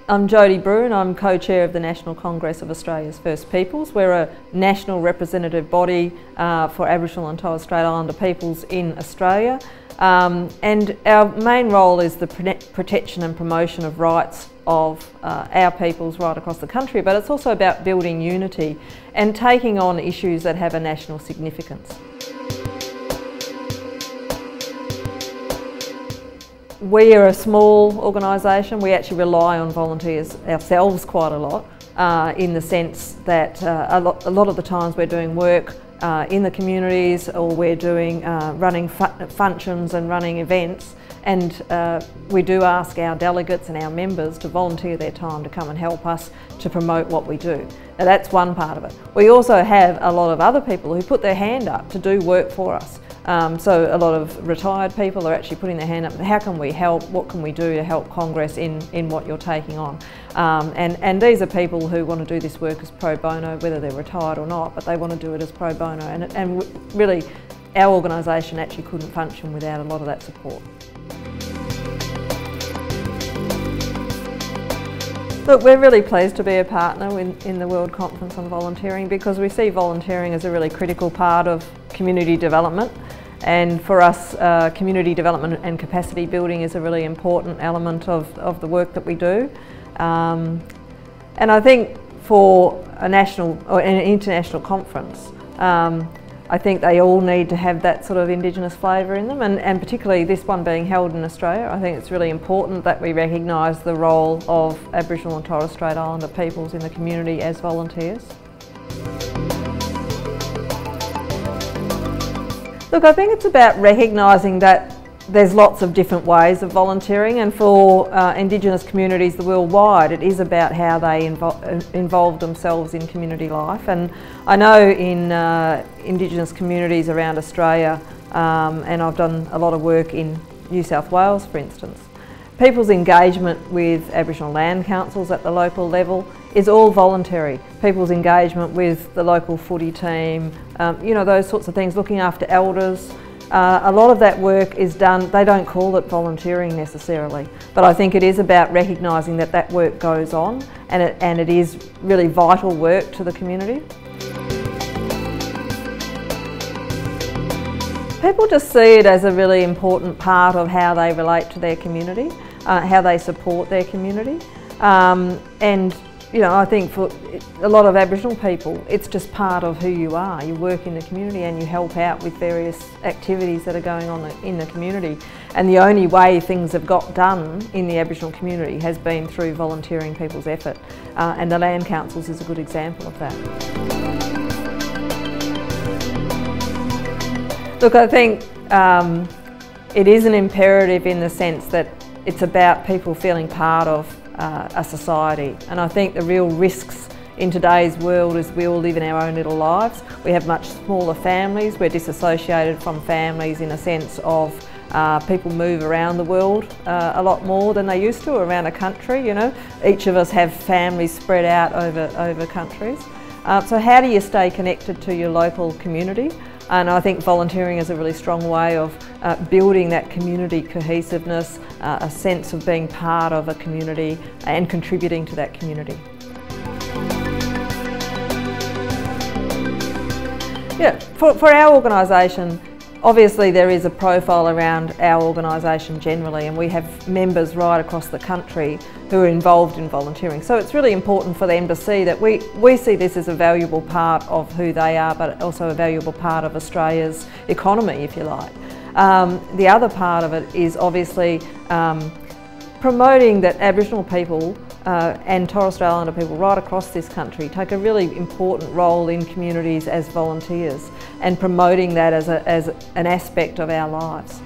I'm Jody Broun. I'm co-chair of the National Congress of Australia's First Peoples. We're a national representative body for Aboriginal and Torres Strait Islander peoples in Australia. And our main role is the protection and promotion of rights of our peoples right across the country, but it's also about building unity and taking on issues that have a national significance. We are a small organisation. We actually rely on volunteers ourselves quite a lot in the sense that a lot of the times we're doing work in the communities, or we're doing running functions and running events, and we do ask our delegates and our members to volunteer their time to come and help us to promote what we do. Now that's one part of it. We also have a lot of other people who put their hand up to do work for us. So a lot of retired people are actually putting their hand up. How can we help? What can we do to help Congress in what you're taking on? And these are people who want to do this work as pro bono, whether they're retired or not, but they want to do it as pro bono. And really, our organisation actually couldn't function without a lot of that support. Look, we're really pleased to be a partner in the World Conference on Volunteering, because we see volunteering as a really critical part of community development. And for us, community development and capacity building is a really important element of the work that we do. And I think for a national or an international conference, I think they all need to have that sort of Indigenous flavour in them, and particularly this one being held in Australia. I think it's really important that we recognise the role of Aboriginal and Torres Strait Islander peoples in the community as volunteers. Look, I think it's about recognising that there's lots of different ways of volunteering, and for Indigenous communities worldwide, it is about how they involve themselves in community life. And I know in Indigenous communities around Australia, and I've done a lot of work in New South Wales, for instance, people's engagement with Aboriginal land councils at the local level is all voluntary. People's engagement with the local footy team, you know, those sorts of things, looking after elders. A lot of that work is done, they don't call it volunteering necessarily, but I think it is about recognising that that work goes on, and it is really vital work to the community. People just see it as a really important part of how they relate to their community, how they support their community, and you know, I think for a lot of Aboriginal people, it's just part of who you are. You work in the community and you help out with various activities that are going on in the community. And the only way things have got done in the Aboriginal community has been through volunteering people's effort. And the land councils is a good example of that. Look, I think it is an imperative in the sense that it's about people feeling part of a society, and I think the real risks in today's world is we all live in our own little lives. We have much smaller families, we're disassociated from families in a sense of people move around the world a lot more than they used to around a country, you know. Each of us have families spread out over countries. So how do you stay connected to your local community? And I think volunteering is a really strong way of building that community cohesiveness, a sense of being part of a community and contributing to that community. Yeah, for our organisation, obviously there is a profile around our organisation generally, and we have members right across the country who are involved in volunteering. So it's really important for them to see that we see this as a valuable part of who they are, but also a valuable part of Australia's economy, if you like. The other part of it is obviously promoting that Aboriginal people and Torres Strait Islander people right across this country take a really important role in communities as volunteers, and promoting that as an aspect of our lives.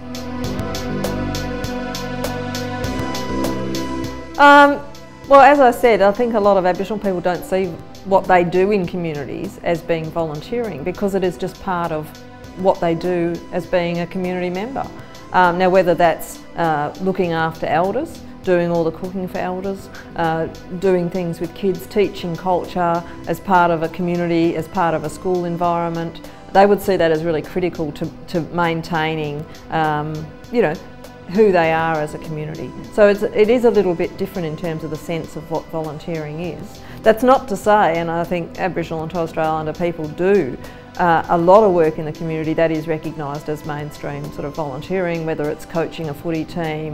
Well, as I said, I think a lot of Aboriginal people don't see what they do in communities as being volunteering, because it is just part of what they do as being a community member. Now, whether that's looking after elders, doing all the cooking for elders, doing things with kids, teaching culture as part of a community, as part of a school environment, they would see that as really critical to maintaining, you know, who they are as a community. So it is a little bit different in terms of the sense of what volunteering is. That's not to say, and I think Aboriginal and Torres Strait Islander people do a lot of work in the community that is recognised as mainstream sort of volunteering, whether it's coaching a footy team,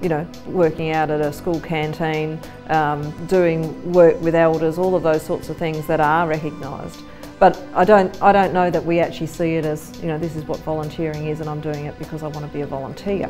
you know, working out at a school canteen, doing work with elders, all of those sorts of things that are recognised. But I don't know that we actually see it as, you know, this is what volunteering is and I'm doing it because I want to be a volunteer.